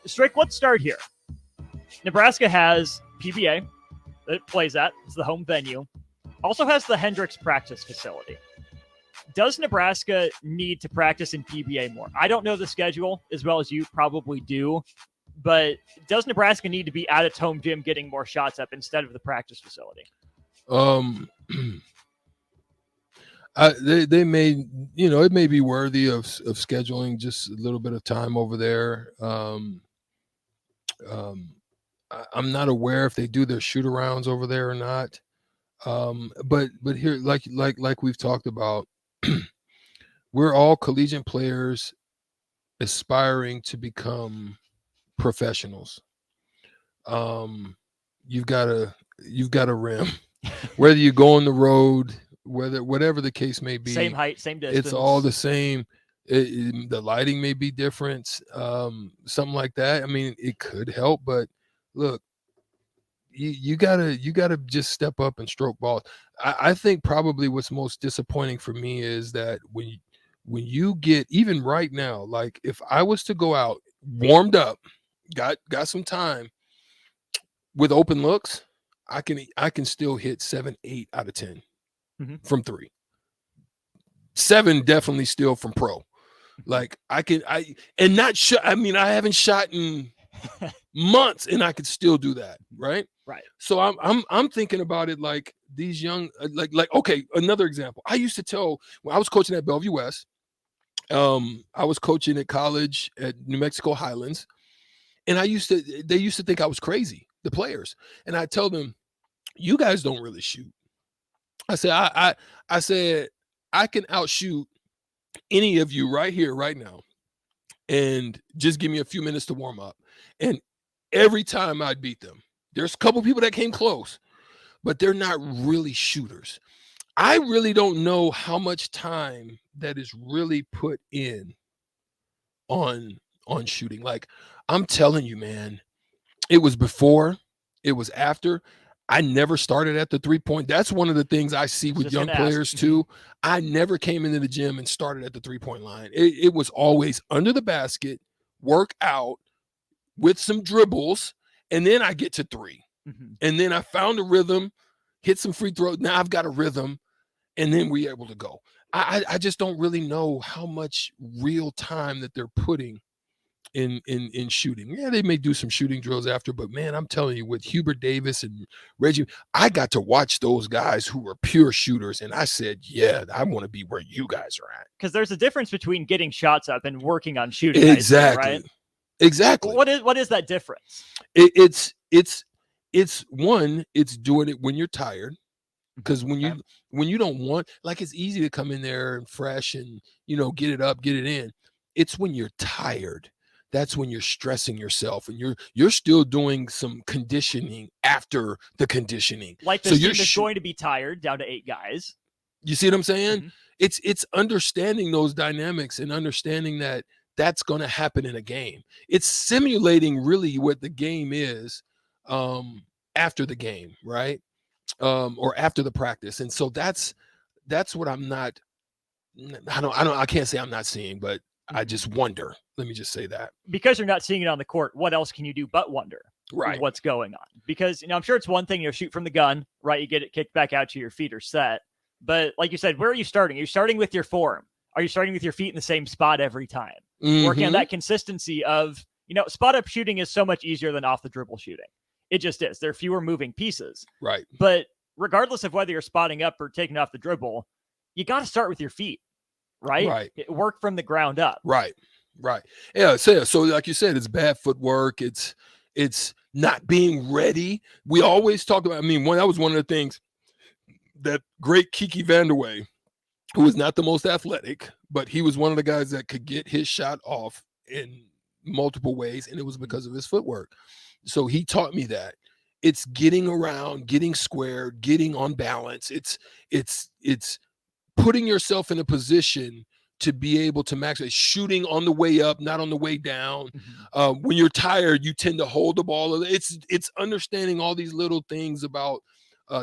Strick, let's start here. Nebraska has PBA that it plays at. It's the home venue. Also has the Hendricks practice facility. Does Nebraska need to practice in PBA more? I don't know the schedule as well as you probably do, but does Nebraska need to be at its home gym getting more shots up instead of the practice facility? They may, it may be worthy of scheduling just a little bit of time over there. I'm not aware if they do their shoot arounds over there or not. But here, like we've talked about, we're all collegiate players aspiring to become professionals. You've got a rim, whether you go on the road, whatever the case may be, same height, same distance. It's all the same. The lighting may be different, something like that. I mean, it could help, but look, you gotta just step up and stroke balls. I think probably what's most disappointing for me is that when you get, even right now, like if I was to go out warmed up, got some time with open looks, I can still hit 7, 8 out of 10 from 3. 7 definitely still from pro. Like I haven't shot in months and I could still do that. Right. So I'm thinking about it like these young, okay, another example. I used to tell when I was coaching at Bellevue West, I was coaching at college at New Mexico Highlands, and they used to think I was crazy, the players. And I tell them, you guys don't really shoot. I said, I said, I can outshoot any of you right here, right now, and just give me a few minutes to warm up. And every time I'd beat them. There's a couple people that came close, but they're not really shooters. I really don't know how much time that is really put in on shooting. Like, I'm telling you, man, it was before, it was after. I never started at the 3-point. That's one of the things I see with young players too. I never came into the gym and started at the 3-point line. It was always under the basket, work out with some dribbles, and then I get to 3. And then I found a rhythm, hit some free throws. Now I've got a rhythm, and then we're able to go. I just don't really know how much real time that they're putting in shooting. Yeah, they may do some shooting drills after, but man, I'm telling you, with Hubert Davis and Reggie, I got to watch those guys who were pure shooters, and I said, yeah, I want to be where you guys are at. Because there's a difference between getting shots up and working on shooting. Exactly. Right? Exactly. What is that difference? It's one, it's doing it when you're tired. Because when you don't want, like, it's easy to come in there and fresh and, get it up, get it in. It's when you're tired. That's when you're stressing yourself, and you're still doing some conditioning after the conditioning. Like this team is going to be tired, down to 8 guys. You see what I'm saying? It's understanding those dynamics and understanding that that's going to happen in a game. It's simulating really what the game is after the game, right? Or after the practice. And so that's what I can't say I'm not seeing, but I just wonder. Let me just say that. Because you're not seeing it on the court, what else can you do but wonder what's going on? Because, I'm sure it's one thing, shoot from the gun, right? You get it kicked back out to your feet or set. But like you said, where are you starting? Are you starting with your form? Are you starting with your feet in the same spot every time? Working on that consistency of, spot up shooting is so much easier than off the dribble shooting. It just is. There are fewer moving pieces. Right. But regardless of whether you're spotting up or taking off the dribble, you got to start with your feet, right? Right. Work from the ground up. Right. Yeah. So like you said, it's bad footwork. It's not being ready. We always talk about, that was one of the things that great Kiki Vanderway, who was not the most athletic, but he was one of the guys that could get his shot off in multiple ways, and it was because of his footwork. So he taught me that it's getting around, getting squared, getting on balance. It's putting yourself in a position to be able to maximize shooting on the way up, not on the way down. When you're tired, you tend to hold the ball. It's understanding all these little things about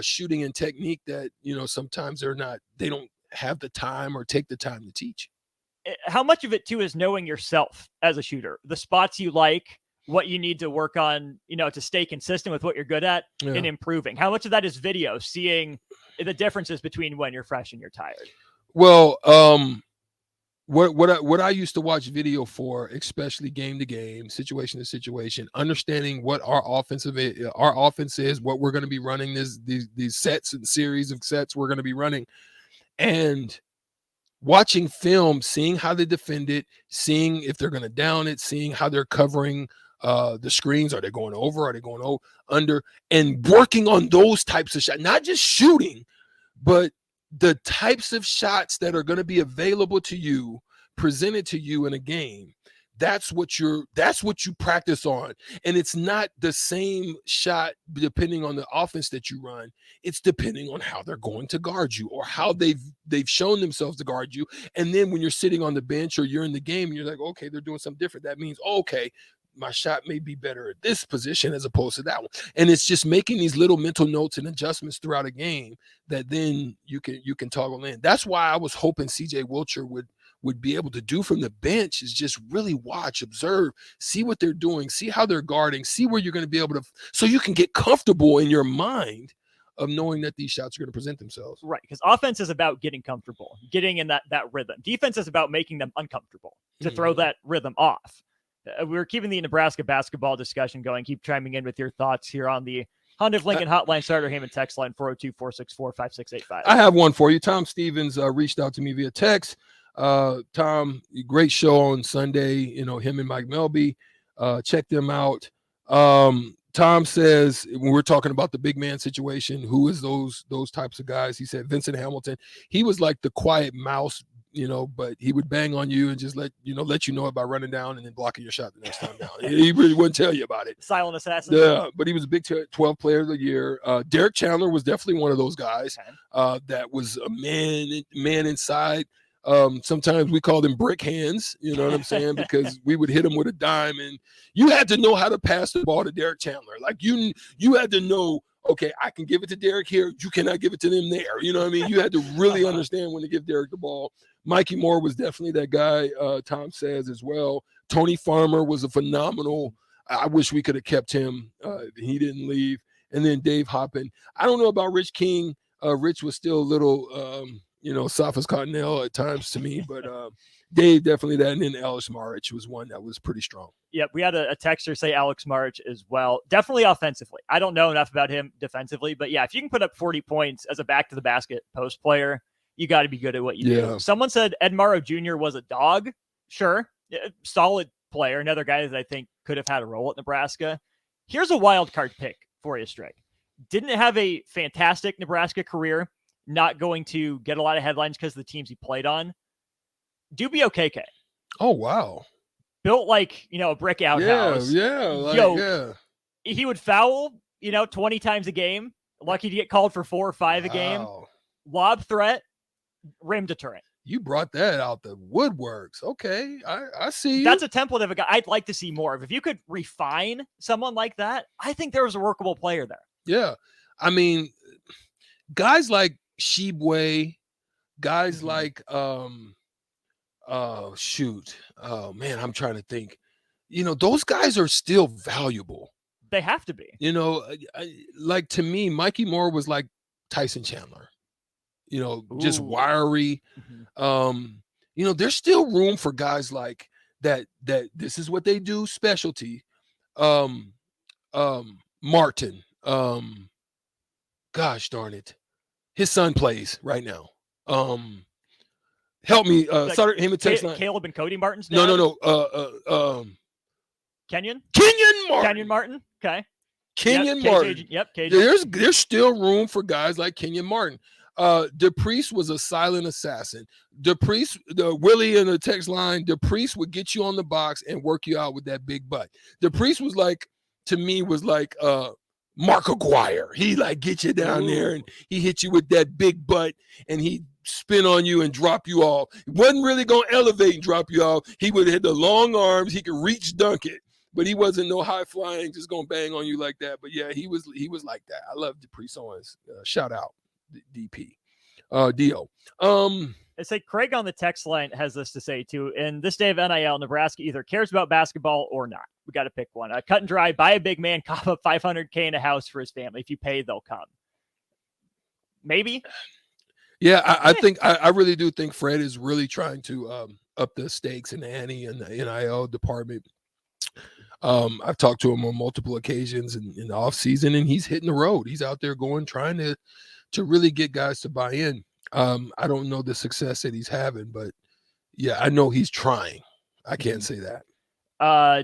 shooting and technique that, sometimes they don't have the time or take the time to teach. How much of it too is knowing yourself as a shooter, the spots you like, what you need to work on, to stay consistent with what you're good at and improving? How much of that is video, seeing the differences between when you're fresh and you're tired? Well, what I used to watch video for, especially game to game, situation to situation, understanding what our offense is, what we're going to be running, these sets and series of sets we're going to be running, and watching film, seeing how they defend it, seeing if they're going to down it, seeing how they're covering the screens. Are they going over? Are they going under? And working on those types of shots, not just shooting, but the types of shots that are going to be available to you, presented to you in a game. That's what you practice on. And it's not the same shot depending on the offense that you run. It's depending on how they're going to guard you, or how they've shown themselves to guard you. And then when you're sitting on the bench or you're in the game and you're like, okay, they're doing something different, that means, okay, my shot may be better at this position as opposed to that one. And it's just making these little mental notes and adjustments throughout a game that then you can toggle in. That's why I was hoping CJ Wilcher would be able to do from the bench, is just really watch, observe, see what they're doing, see how they're guarding, see where you're going to be able to, so you can get comfortable in your mind of knowing that these shots are going to present themselves. Right, because offense is about getting comfortable, getting in that rhythm. Defense is about making them uncomfortable to throw that rhythm off. We're keeping the Nebraska basketball discussion going. Keep chiming in with your thoughts here on the Honda of Lincoln hotline, starter Heyman text line 402-464-5685. I have one for you. Tom Stevens reached out to me via text. Tom, great show on Sunday. Him and Mike Melby. Check them out. Tom says, when we're talking about the big man situation, who is those types of guys? He said Vincent Hamilton. He was like the quiet mouse, but he would bang on you and just let you know it by running down and then blocking your shot the next time down. He really wouldn't tell you about it. Silent assassin. Yeah, but he was a Big 12 player of the year. Derek Chandler was definitely one of those guys that was a man inside. Sometimes we called him brick hands, you know what I'm saying? Because we would hit him with a dime, and you had to know how to pass the ball to Derek Chandler. Like you had to know, okay, I can give it to Derek here. You cannot give it to them there. You know what I mean? You had to really understand when to give Derek the ball. Mikey Moore was definitely that guy, Tom says as well. Tony Farmer was a phenomenal. I wish we could have kept him. He didn't leave. And then Dave Hoppin. I don't know about Rich King. Rich was still a little, soft as cottonelle at times to me, but Dave definitely that. And then Alex Marich was one that was pretty strong. Yep, we had a texter say Alex Marich as well. Definitely offensively. I don't know enough about him defensively, but yeah, if you can put up 40 points as a back-to-the-basket post player, you got to be good at what you do. Someone said Ed Morrow Jr. was a dog. Sure. Solid player. Another guy that I think could have had a role at Nebraska. Here's a wild card pick for you, Strick. Didn't have a fantastic Nebraska career. Not going to get a lot of headlines because of the teams he played on. Dubio KK. Oh, wow. Built like, a brick outhouse. Yeah. He would foul, 20 times a game. Lucky to get called for 4 or 5 a game. Lob threat. Rim deterrent. You brought that out the woodworks. Okay, I see you. That's a template of a guy I'd like to see more of. If you could refine someone like that, I think there was a workable player there. Yeah. I mean, guys like Shibwe, guys like I'm trying to think. Those guys are still valuable. They have to be. Like to me, Mikey Moore was like Tyson Chandler. Just wiry. There's still room for guys like that this is what they do, specialty. Martin. Gosh darn it. His son plays right now. Help me. Sorry, him and text line. Caleb and Cody Martin's dad? No. Kenyon Martin. Kenyon Martin. Okay. Kenyon Martin. KJ. There's still room for guys like Kenyon Martin. DePriest was a silent assassin. DePriest, Willie in the text line, DePriest would get you on the box and work you out with that big butt. DePriest was like Mark Aguirre. He get you down there and he hit you with that big butt and he spin on you and drop you off. He wasn't really going to elevate and drop you off. He would hit the long arms. He could reach dunk it, but he wasn't no high flying, just going to bang on you like that. But yeah, he was like that. I love DePriest Owens. Shout out DP. Dio. I say Craig on the text line has this to say too. In this day of NIL, Nebraska either cares about basketball or not. We got to pick one. Cut and dry, buy a big man, cough up $500K in a house for his family. If you pay, they'll come. Maybe. Yeah, I think I really do think Fred is really trying to up the stakes in the ante and the NIL department. I've talked to him on multiple occasions in the off season, and he's hitting the road. He's out there trying to really get guys to buy in. I don't know the success that he's having, but yeah, I know he's trying. I can't say that.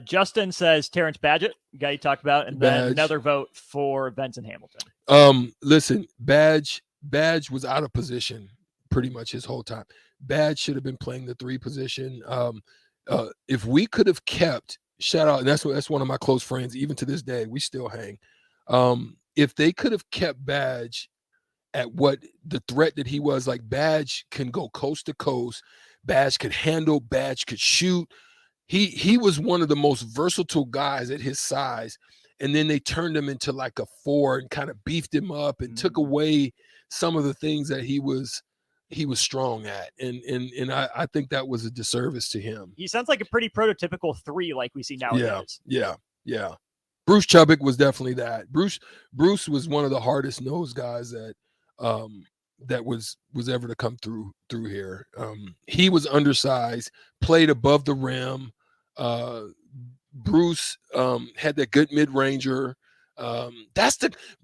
Justin says Terrence Badgett, guy you talked about, and then another vote for Benson Hamilton. Listen, Badge was out of position pretty much his whole time. Badge should have been playing the 3 position. If we could have kept, shout out, and that's one of my close friends, even to this day, we still hang. If they could have kept Badge at what the threat that he was, like Badge can go coast to coast, Badge could handle, Badge could shoot. He was one of the most versatile guys at his size. And then they turned him into like a 4 and kind of beefed him up and took away some of the things that he was strong at. And I think that was a disservice to him. He sounds like a pretty prototypical 3 like we see nowadays. Yeah. Bruce Chubbuck was definitely that. Bruce was one of the hardest nosed guys that was ever to come through here. He was undersized, played above the rim. Bruce had that good mid-ranger.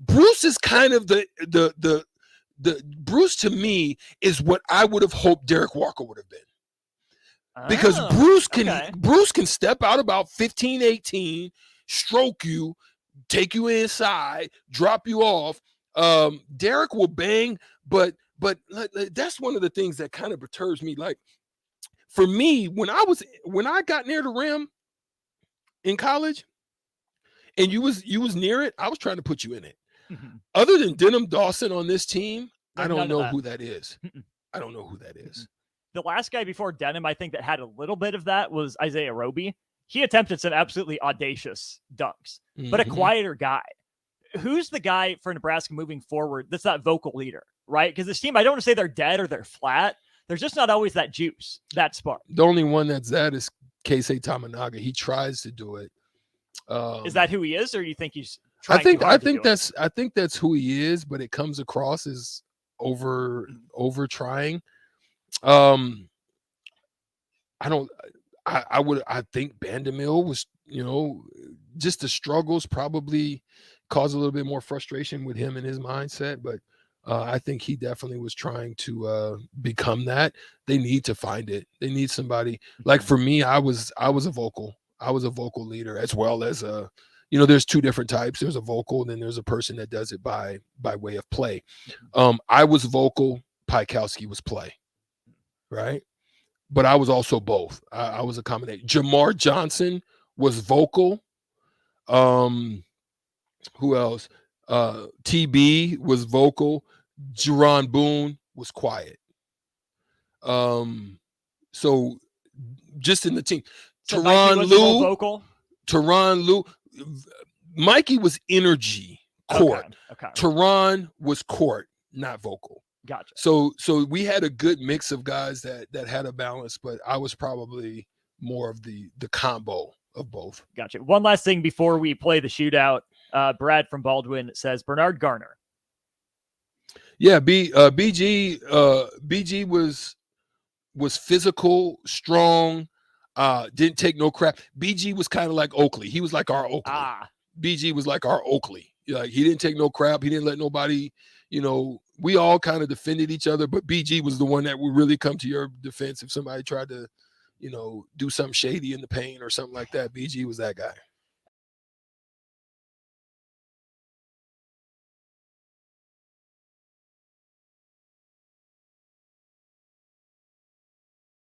Bruce is kind of the Bruce to me is what I would have hoped Derek Walker would have been. Because Bruce can step out about 15, 18, stroke you, take you inside, drop you off. Derek will bang, but that's one of the things that kind of perturbs me. Like for me, when I got near the rim in college and you was near it, I was trying to put you in it. Mm-hmm. Other than Denham Dawson on this team, I don't know who that is. I don't know who that is. The last guy before Denham, I think, that had a little bit of that was Isaiah Roby. He attempted some absolutely audacious dunks, but a quieter guy. Who's the guy for Nebraska moving forward that's that vocal leader, right? Because this team, I don't want to say they're dead or they're flat. There's just not always that juice, that spark. The only one that's that is Keisei Tamanaga. He tries to do it. Is that who he is, or do you think he's I think that's who he is, but it comes across as over trying. I think Bandemill was, just the struggles probably caused a little bit more frustration with him and his mindset, but I think he definitely was trying to become that. They need to find it. They need somebody. Like for me, I was a vocal leader, as well as there's 2 different types. There's a vocal, and then there's a person that does it by way of play. I was vocal, Pikowski was play, right? But I was also both. I was a combination. Jamar Johnson was vocal. Who else? TB was vocal. Jerron Boone was quiet. So just in the team, so Teron Lou, Mikey was energy court. Okay. Teron was court, not vocal. Gotcha. So we had a good mix of guys that had a balance, but I was probably more of the combo of both. Gotcha. One last thing before we play the shootout. Brad from Baldwin says Bernard Garner. Yeah, BG was physical, strong, didn't take no crap. BG was kind of like Oakley. He was like our Oakley. BG was like our Oakley. Like he didn't take no crap. He didn't let nobody, we all kind of defended each other, but BG was the one that would really come to your defense if somebody tried to, do something shady in the paint or something like that. BG was that guy.